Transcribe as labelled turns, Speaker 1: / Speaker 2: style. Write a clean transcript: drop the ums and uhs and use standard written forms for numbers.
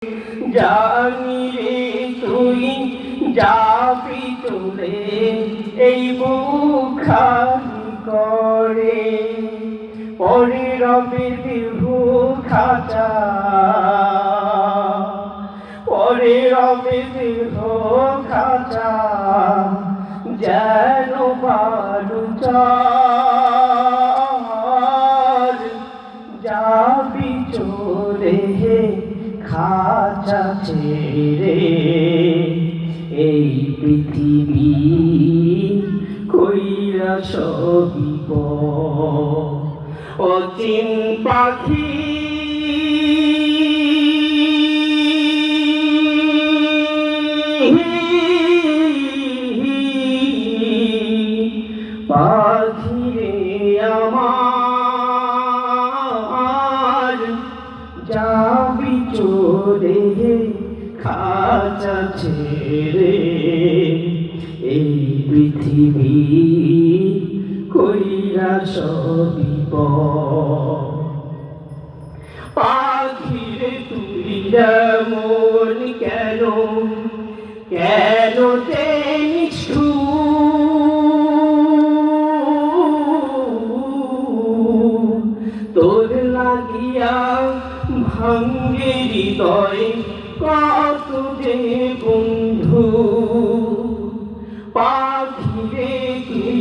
Speaker 1: জানি রে তুই যাবি চলে এই বুক খালি করে, পরে রবে বিহু খাঁচা, পরে রবে বিহু খাঁচা, যেন বালু চার যাবি চলে খাঁচা ছেড়ে। এই পৃথিবী কইরা সবই অচিন পাখি, পাখি রে আমার যাবি চলে খাঁচা ছেড়ে। এই পৃথিবী কইরা সবই পাখি রে তুই যেমন কেন কেন তেনিষ্ঠু, তোর লাগিয়া ভাঙ্গে হৃদয় কত যে বন্ধু। পাখি রে তুই